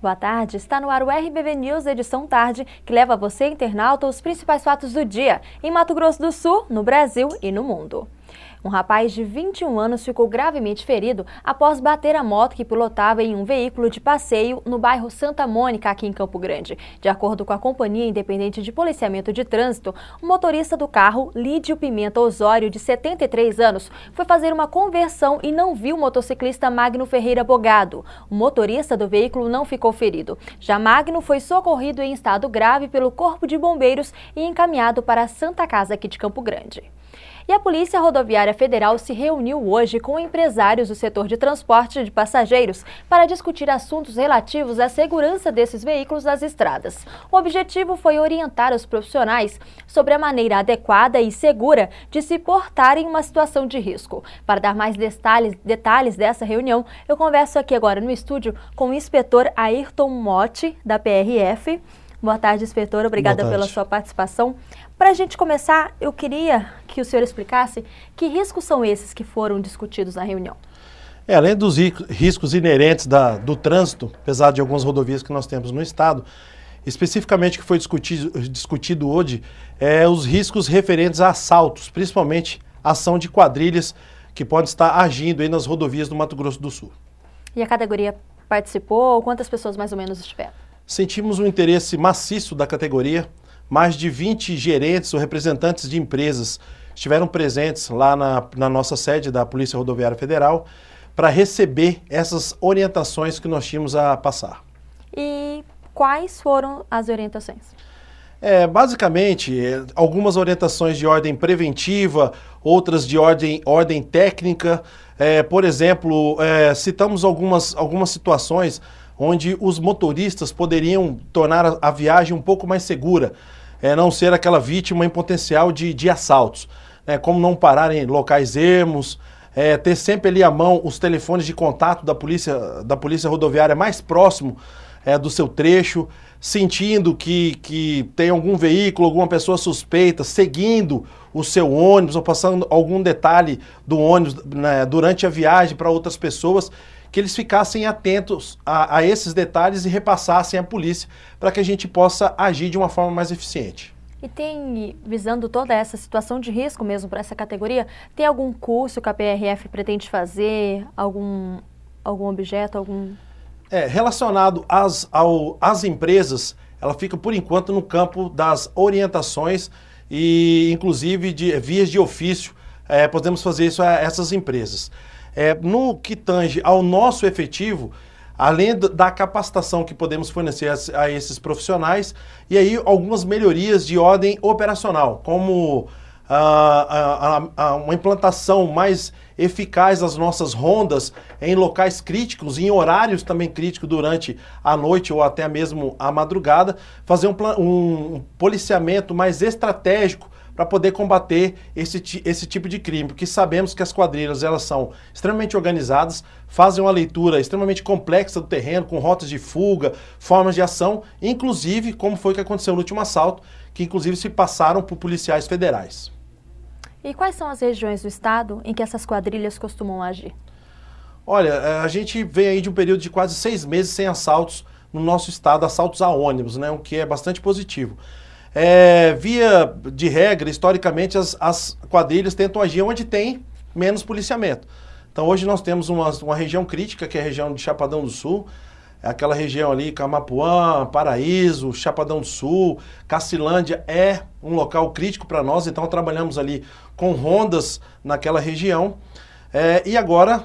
Boa tarde, está no ar o RBV News edição tarde, que leva a você, internauta, os principais fatos do dia, em Mato Grosso do Sul, no Brasil e no mundo. Um rapaz de 21 anos ficou gravemente ferido após bater a moto que pilotava em um veículo de passeio no bairro Santa Mônica, aqui em Campo Grande. De acordo com a Companhia Independente de Policiamento de Trânsito, o motorista do carro, Lídio Pimenta Osório, de 73 anos, foi fazer uma conversão e não viu o motociclista Magno Ferreira Bogado. O motorista do veículo não ficou ferido. Já Magno foi socorrido em estado grave pelo Corpo de Bombeiros e encaminhado para a Santa Casa aqui de Campo Grande. E a Polícia Rodoviária Federal se reuniu hoje com empresários do setor de transporte de passageiros para discutir assuntos relativos à segurança desses veículos nas estradas. O objetivo foi orientar os profissionais sobre a maneira adequada e segura de se portarem em uma situação de risco. Para dar mais detalhes dessa reunião, eu converso aqui agora no estúdio com o inspetor Ayrton Motti, da PRF. Boa tarde, inspetor. Obrigada pela sua participação. Para a gente começar, eu queria que o senhor explicasse que riscos são esses que foram discutidos na reunião. Além dos riscos inerentes do trânsito, apesar de algumas rodovias que nós temos no estado, especificamente o que foi discutido hoje, os riscos referentes a assaltos, principalmente ação de quadrilhas que podem estar agindo aí nas rodovias do Mato Grosso do Sul. E a categoria participou? Quantas pessoas mais ou menos estiveram? Sentimos um interesse maciço da categoria. Mais de 20 gerentes ou representantes de empresas estiveram presentes lá na nossa sede da Polícia Rodoviária Federal para receber essas orientações que nós tínhamos a passar. E quais foram as orientações? Basicamente, algumas orientações de ordem preventiva, outras de ordem técnica. Por exemplo, citamos algumas situações onde os motoristas poderiam tornar a viagem um pouco mais segura, não ser aquela vítima em potencial de assaltos, como não parar em locais ermos, ter sempre ali à mão os telefones de contato da polícia rodoviária mais próximo do seu trecho, sentindo que tem algum veículo, alguma pessoa suspeita, seguindo o seu ônibus ou passando algum detalhe do ônibus durante a viagem para outras pessoas, que eles ficassem atentos a esses detalhes e repassassem à polícia para que a gente possa agir de uma forma mais eficiente. E tem, visando toda essa situação de risco mesmo para essa categoria, tem algum curso que a PRF pretende fazer, algum objeto, Relacionado às empresas, ela fica por enquanto no campo das orientações e inclusive de vias de ofício, podemos fazer isso a essas empresas. No que tange ao nosso efetivo, além da capacitação que podemos fornecer a esses profissionais, e aí algumas melhorias de ordem operacional, como uma implantação mais eficaz das nossas rondas em locais críticos, em horários também críticos durante a noite ou até mesmo a madrugada, fazer um policiamento mais estratégico para poder combater esse tipo de crime, porque sabemos que as quadrilhas elas são extremamente organizadas, fazem uma leitura extremamente complexa do terreno, com rotas de fuga, formas de ação, inclusive como foi que aconteceu no último assalto, que inclusive se passaram por policiais federais. E quais são as regiões do estado em que essas quadrilhas costumam agir? Olha, a gente vem aí de um período de quase 6 meses sem assaltos no nosso estado, assaltos a ônibus, o que é bastante positivo. Via de regra, historicamente, as quadrilhas tentam agir onde tem menos policiamento. Então hoje nós temos uma região crítica, que é a região de Chapadão do Sul, aquela região ali, Camapuã, Paraíso, Chapadão do Sul, Cacilândia é um local crítico para nós, então trabalhamos ali com rondas naquela região. E agora,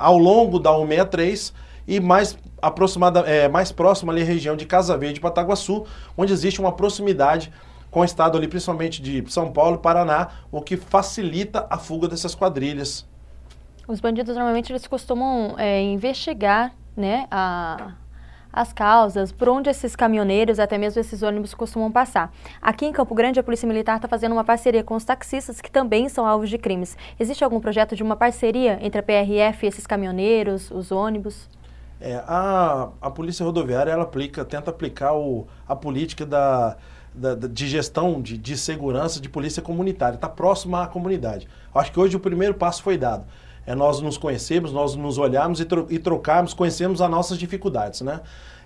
ao longo da 163 e mais próximo ali a região de Casa Verde e Pataguaçu, onde existe uma proximidade com o estado ali, principalmente de São Paulo e Paraná, o que facilita a fuga dessas quadrilhas. Os bandidos normalmente eles costumam investigar, as causas, por onde esses caminhoneiros, até mesmo esses ônibus costumam passar. Aqui em Campo Grande, a Polícia Militar está fazendo uma parceria com os taxistas, que também são alvos de crimes. Existe algum projeto de uma parceria entre a PRF e esses caminhoneiros, os ônibus? A Polícia Rodoviária ela tenta aplicar a política de gestão de segurança de polícia comunitária, está próxima à comunidade. Acho que hoje o primeiro passo foi dado. nós nos conhecemos, nós nos olharmos e trocarmos, conhecermos as nossas dificuldades, né?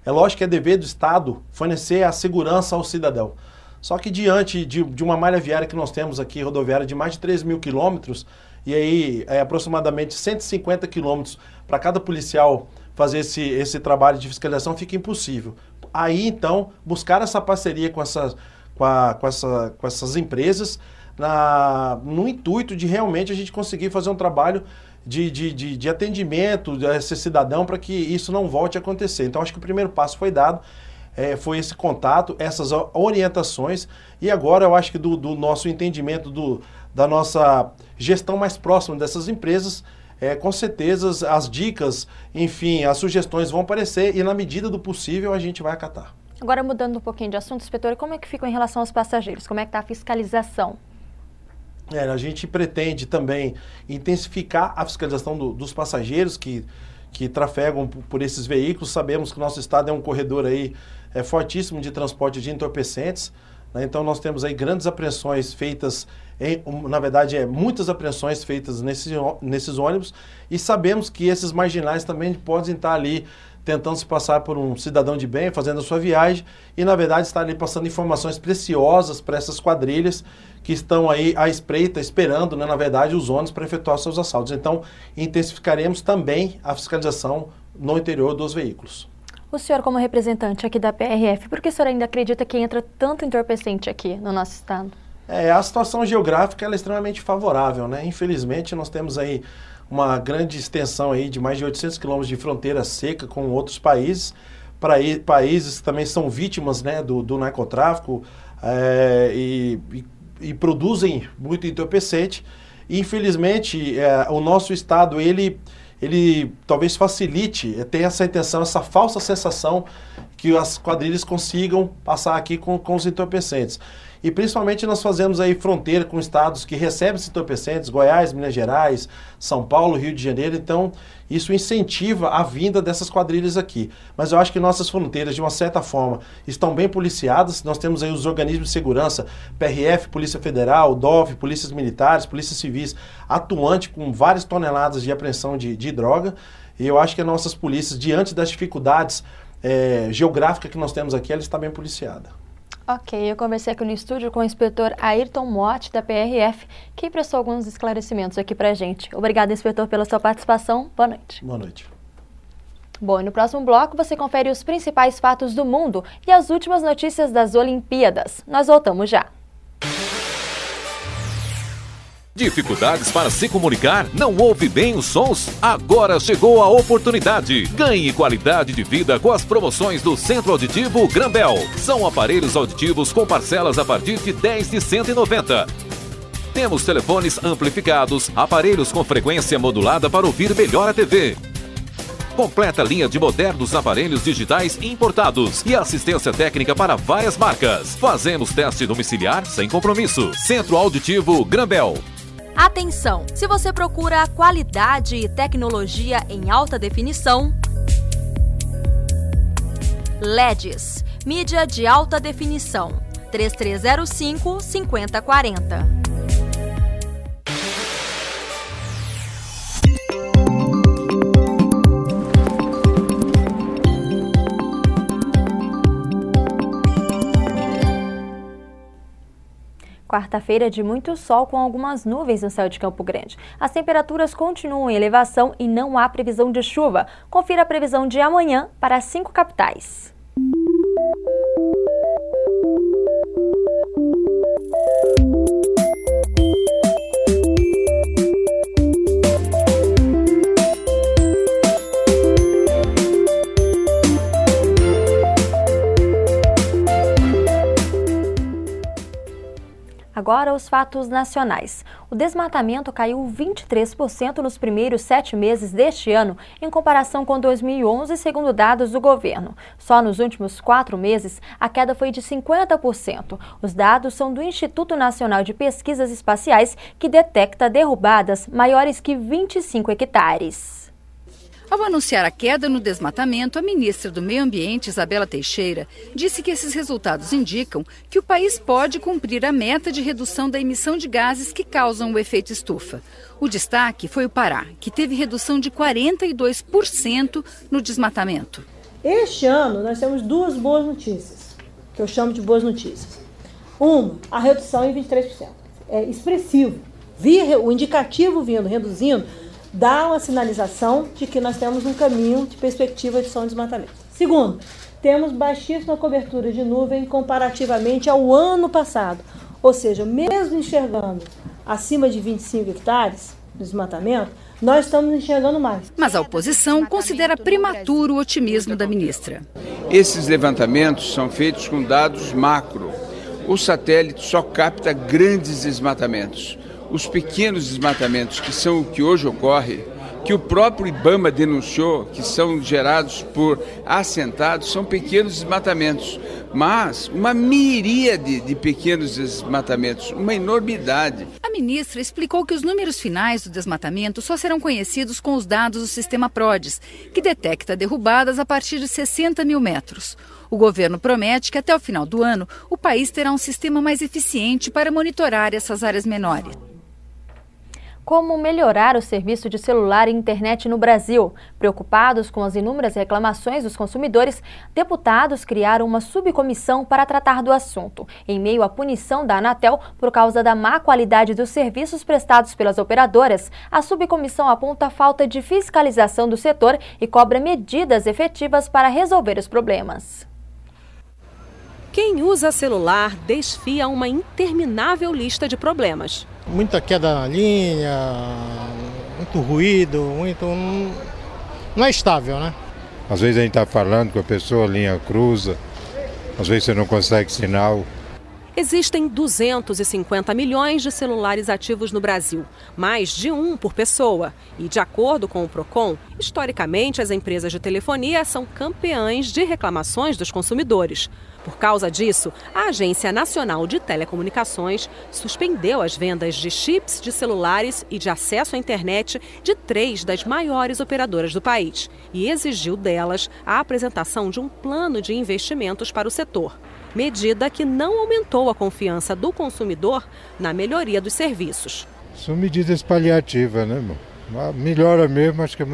É lógico que é dever do Estado fornecer a segurança ao cidadão. Só que diante de uma malha viária que nós temos aqui, rodoviária, de mais de 3.000 quilômetros, e aí aproximadamente 150 quilômetros para cada policial fazer esse trabalho de fiscalização, fica impossível. Aí, então, buscar essa parceria com essas empresas, no intuito de realmente a gente conseguir fazer um trabalho de atendimento a esse cidadão para que isso não volte a acontecer. Então, acho que o primeiro passo foi dado, foi esse contato, essas orientações, e agora eu acho que do nosso entendimento, da nossa gestão mais próxima dessas empresas, com certeza as dicas, enfim, as sugestões vão aparecer e na medida do possível a gente vai acatar. Agora mudando um pouquinho de assunto, inspetor, como é que ficam em relação aos passageiros? Como é que está a fiscalização? A gente pretende também intensificar a fiscalização dos passageiros que trafegam por esses veículos. Sabemos que o nosso estado é um corredor aí fortíssimo de transporte de entorpecentes, né? Então nós temos aí grandes apreensões feitas, na verdade muitas apreensões feitas nesses ônibus, e sabemos que esses marginais também podem estar ali tentando se passar por um cidadão de bem, fazendo a sua viagem, e na verdade está ali passando informações preciosas para essas quadrilhas que estão aí à espreita, esperando, né, na verdade, os ônibus para efetuar seus assaltos. Então, intensificaremos também a fiscalização no interior dos veículos. O senhor, como representante aqui da PRF, por que o senhor ainda acredita que entra tanto entorpecente aqui no nosso estado? A situação geográfica ela é extremamente favorável, né? Infelizmente, nós temos aí uma grande extensão aí de mais de 800 quilômetros de fronteira seca com outros países, países que também são vítimas, né, do narcotráfico e produzem muito entorpecente. E, infelizmente, o nosso estado, ele talvez facilite, tem essa intenção, essa falsa sensação que as quadrilhas consigam passar aqui com os entorpecentes. E principalmente nós fazemos aí fronteira com estados que recebem esses entorpecentes, Goiás, Minas Gerais, São Paulo, Rio de Janeiro. Então isso incentiva a vinda dessas quadrilhas aqui. Mas eu acho que nossas fronteiras, de uma certa forma, estão bem policiadas. Nós temos aí os organismos de segurança, PRF, Polícia Federal, DOF, Polícias Militares, Polícias Civis, atuante com várias toneladas de apreensão de droga. E eu acho que as nossas polícias, diante das dificuldades geográficas que nós temos aqui, ela está bem policiada. Ok, eu conversei aqui no estúdio com o inspetor Ayrton Motti, da PRF, que prestou alguns esclarecimentos aqui pra gente. Obrigada, inspetor, pela sua participação. Boa noite. Boa noite. Bom, e no próximo bloco você confere os principais fatos do mundo e as últimas notícias das Olimpíadas. Nós voltamos já. Dificuldades para se comunicar? Não ouve bem os sons? Agora chegou a oportunidade. Ganhe qualidade de vida com as promoções do Centro Auditivo Grambel. São aparelhos auditivos com parcelas a partir de R$10 de R$190. Temos telefones amplificados, aparelhos com frequência modulada para ouvir melhor a TV. Completa linha de modernos aparelhos digitais importados e assistência técnica para várias marcas. Fazemos teste domiciliar sem compromisso. Centro Auditivo Grambel. Atenção! Se você procura qualidade e tecnologia em alta definição, LEDs, mídia de alta definição, 3305-5040. Quarta-feira de muito sol com algumas nuvens no céu de Campo Grande. As temperaturas continuam em elevação e não há previsão de chuva. Confira a previsão de amanhã para as 5 capitais. Agora, os fatos nacionais. O desmatamento caiu 23% nos primeiros 7 meses deste ano, em comparação com 2011, segundo dados do governo. Só nos últimos 4 meses, a queda foi de 50%. Os dados são do Instituto Nacional de Pesquisas Espaciais, que detecta derrubadas maiores que 25 hectares. Ao anunciar a queda no desmatamento, a ministra do Meio Ambiente, Isabela Teixeira, disse que esses resultados indicam que o país pode cumprir a meta de redução da emissão de gases que causam o efeito estufa. O destaque foi o Pará, que teve redução de 42% no desmatamento. Este ano nós temos duas boas notícias, que eu chamo de boas notícias. Uma, a redução em 23%. É expressivo. O indicativo reduzindo, dá uma sinalização de que nós temos um caminho de perspectiva de redução de desmatamento. Segundo, temos baixíssima cobertura de nuvem comparativamente ao ano passado. Ou seja, mesmo enxergando acima de 25 hectares de desmatamento, nós estamos enxergando mais. Mas a oposição considera prematuro o otimismo da ministra. Esses levantamentos são feitos com dados macro. O satélite só capta grandes desmatamentos. Os pequenos desmatamentos, que são o que hoje ocorre, que o próprio IBAMA denunciou, que são gerados por assentados, são pequenos desmatamentos. Mas uma miríade de pequenos desmatamentos, uma enormidade. A ministra explicou que os números finais do desmatamento só serão conhecidos com os dados do sistema PRODES, que detecta derrubadas a partir de 60 mil metros. O governo promete que até o final do ano o país terá um sistema mais eficiente para monitorar essas áreas menores. Como melhorar o serviço de celular e internet no Brasil? Preocupados com as inúmeras reclamações dos consumidores, deputados criaram uma subcomissão para tratar do assunto. Em meio à punição da Anatel por causa da má qualidade dos serviços prestados pelas operadoras, a subcomissão aponta a falta de fiscalização do setor e cobra medidas efetivas para resolver os problemas. Quem usa celular desfia uma interminável lista de problemas. Muita queda na linha, muito ruído, não é estável, né? Às vezes a gente está falando com a pessoa, a linha cruza, às vezes você não consegue sinal. Existem 250 milhões de celulares ativos no Brasil, mais de um por pessoa. E, de acordo com o Procon, historicamente as empresas de telefonia são campeãs de reclamações dos consumidores. Por causa disso, a Agência Nacional de Telecomunicações suspendeu as vendas de chips de celulares e de acesso à internet de 3 das maiores operadoras do país e exigiu delas a apresentação de um plano de investimentos para o setor. Medida que não aumentou a confiança do consumidor na melhoria dos serviços. São medidas paliativas, né, irmão? Melhora mesmo, acho que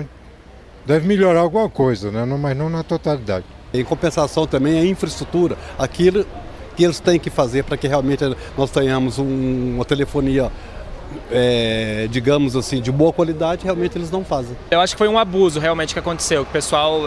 deve melhorar alguma coisa, né? Mas não na totalidade. Em compensação também a infraestrutura, aquilo que eles têm que fazer para que realmente nós tenhamos uma telefonia, digamos assim, de boa qualidade, realmente eles não fazem. Eu acho que foi um abuso realmente que aconteceu, que o pessoal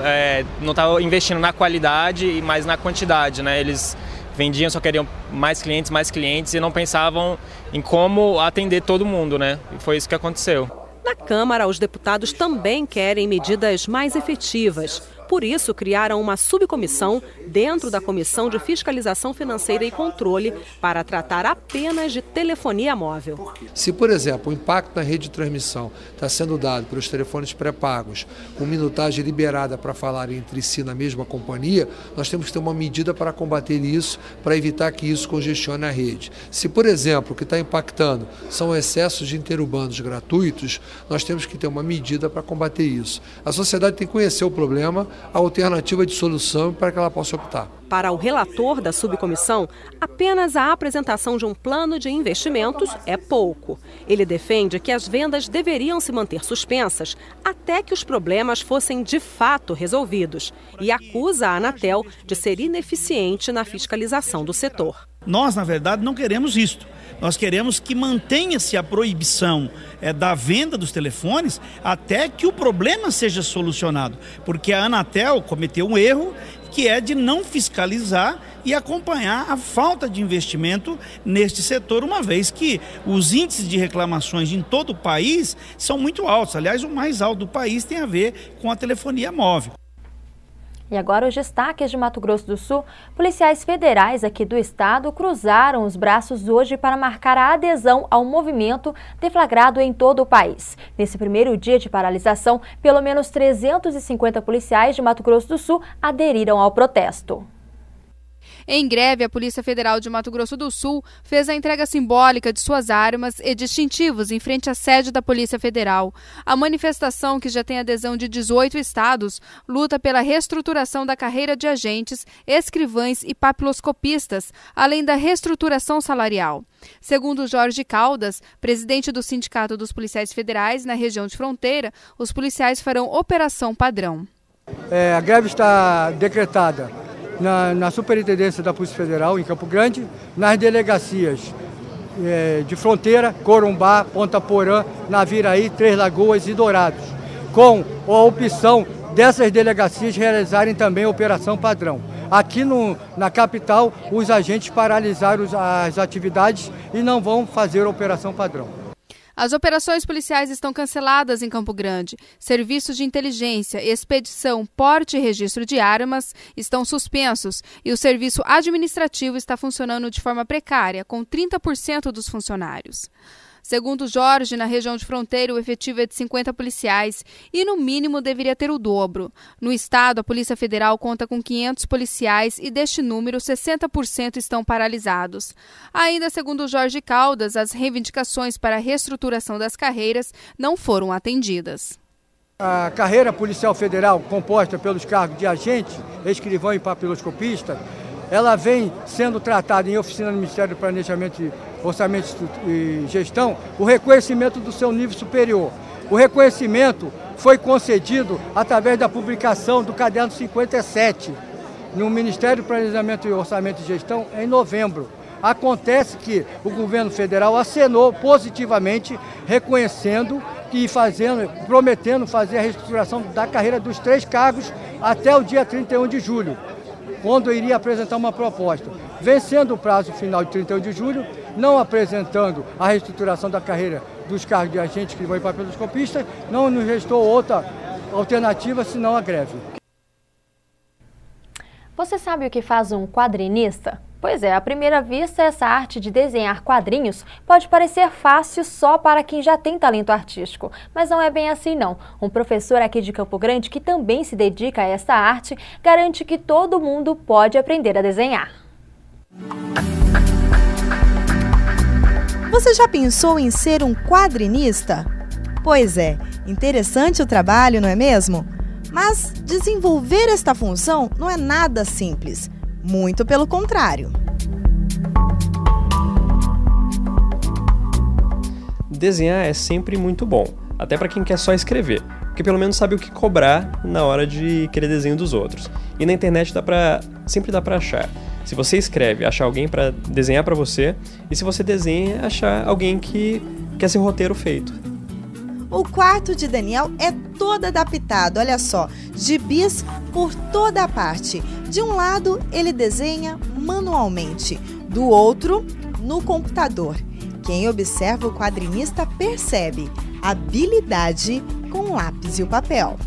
não estava investindo na qualidade e mais na quantidade, né? Eles vendiam, só queriam mais clientes e não pensavam em como atender todo mundo, né? E foi isso que aconteceu. Na Câmara, os deputados também querem medidas mais efetivas. Por isso, criaram uma subcomissão dentro da Comissão de Fiscalização Financeira e Controle para tratar apenas de telefonia móvel. Se, por exemplo, o impacto na rede de transmissão está sendo dado pelos telefones pré-pagos, com minutagem liberada para falar entre si na mesma companhia, nós temos que ter uma medida para combater isso, para evitar que isso congestione a rede. Se, por exemplo, o que está impactando são excessos de interurbanos gratuitos, nós temos que ter uma medida para combater isso. A sociedade tem que conhecer o problema, a alternativa de solução para que ela possa optar. Para o relator da subcomissão, apenas a apresentação de um plano de investimentos é pouco. Ele defende que as vendas deveriam se manter suspensas até que os problemas fossem de fato resolvidos e acusa a Anatel de ser ineficiente na fiscalização do setor. Nós, na verdade, não queremos isto. Nós queremos que mantenha-se a proibição da venda dos telefones até que o problema seja solucionado. Porque a Anatel cometeu um erro que é de não fiscalizar e acompanhar a falta de investimento neste setor, uma vez que os índices de reclamações em todo o país são muito altos. Aliás, o mais alto do país tem a ver com a telefonia móvel. E agora os destaques de Mato Grosso do Sul. Policiais federais aqui do estado cruzaram os braços hoje para marcar a adesão ao movimento deflagrado em todo o país. Nesse primeiro dia de paralisação, pelo menos 350 policiais de Mato Grosso do Sul aderiram ao protesto. Em greve, a Polícia Federal de Mato Grosso do Sul fez a entrega simbólica de suas armas e distintivos em frente à sede da Polícia Federal. A manifestação, que já tem adesão de 18 estados, luta pela reestruturação da carreira de agentes, escrivães e papiloscopistas, além da reestruturação salarial. Segundo Jorge Caldas, presidente do Sindicato dos Policiais Federais na região de fronteira, os policiais farão operação padrão. A greve está decretada na Superintendência da Polícia Federal, em Campo Grande, nas delegacias de Fronteira, Corumbá, Ponta Porã, Naviraí, Três Lagoas e Dourados, com a opção dessas delegacias realizarem também a operação padrão. Aqui na capital, os agentes paralisaram as atividades e não vão fazer a operação padrão. As operações policiais estão canceladas em Campo Grande. Serviços de inteligência, expedição, porte e registro de armas estão suspensos e o serviço administrativo está funcionando de forma precária, com 30% dos funcionários. Segundo Jorge, na região de fronteira, o efetivo é de 50 policiais e, no mínimo, deveria ter o dobro. No estado, a Polícia Federal conta com 500 policiais e, deste número, 60% estão paralisados. Ainda segundo Jorge Caldas, as reivindicações para a reestruturação das carreiras não foram atendidas. A carreira policial federal, composta pelos cargos de agente, escrivão e papiloscopista, ela vem sendo tratada em oficina do Ministério do Planejamento, Orçamento e Gestão, o reconhecimento do seu nível superior. O reconhecimento foi concedido através da publicação do Caderno 57, no Ministério do Planejamento e Orçamento e Gestão, em novembro. Acontece que o governo federal acenou positivamente, reconhecendo e prometendo fazer a reestruturação da carreira dos 3 cargos até o dia 31 de julho. Quando iria apresentar uma proposta. Vencendo o prazo final de 31 de julho, não apresentando a reestruturação da carreira dos cargos de agente, escrivão e papiloscopista, não nos restou outra alternativa senão a greve. Você sabe o que faz um quadrinista? Pois é, à primeira vista, essa arte de desenhar quadrinhos pode parecer fácil só para quem já tem talento artístico, mas não é bem assim não. Um professor aqui de Campo Grande, que também se dedica a essa arte, garante que todo mundo pode aprender a desenhar. Você já pensou em ser um quadrinista? Pois é, interessante o trabalho, não é mesmo? Mas desenvolver esta função não é nada simples. Muito pelo contrário. Desenhar é sempre muito bom, até para quem quer só escrever, porque pelo menos sabe o que cobrar na hora de querer desenho dos outros. E na internet sempre dá para achar. Se você escreve, achar alguém para desenhar para você, e se você desenha, achar alguém que quer seu roteiro feito. O quarto de Daniel é todo adaptado, olha só, gibis por toda a parte. De um lado, ele desenha manualmente, do outro, no computador. Quem observa o quadrinista percebe habilidade com o lápis e o papel.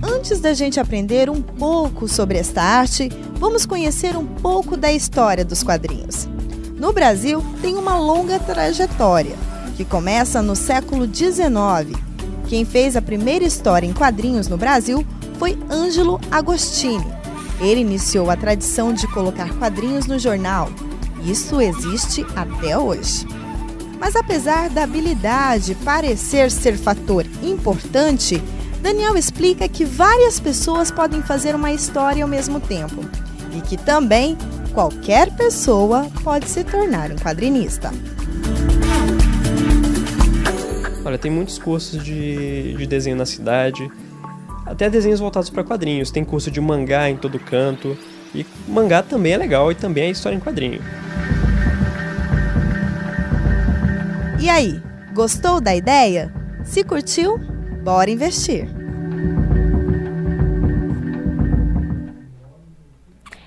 Antes da gente aprender um pouco sobre esta arte, vamos conhecer um pouco da história dos quadrinhos. No Brasil, tem uma longa trajetória, que começa no século XIX. Quem fez a primeira história em quadrinhos no Brasil foi Ângelo Agostini. Ele iniciou a tradição de colocar quadrinhos no jornal. Isso existe até hoje. Mas apesar da habilidade parecer ser fator importante, Daniel explica que várias pessoas podem fazer uma história ao mesmo tempo e que também qualquer pessoa pode se tornar um quadrinista. Olha, tem muitos cursos de desenho na cidade, até desenhos voltados para quadrinhos. Tem curso de mangá em todo canto, e mangá também é legal e também é história em quadrinho. E aí, gostou da ideia? Se curtiu, bora investir!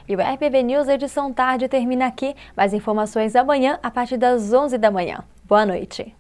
E o RBV News Edição Tarde termina aqui. Mais informações amanhã a partir das 11 da manhã. Boa noite.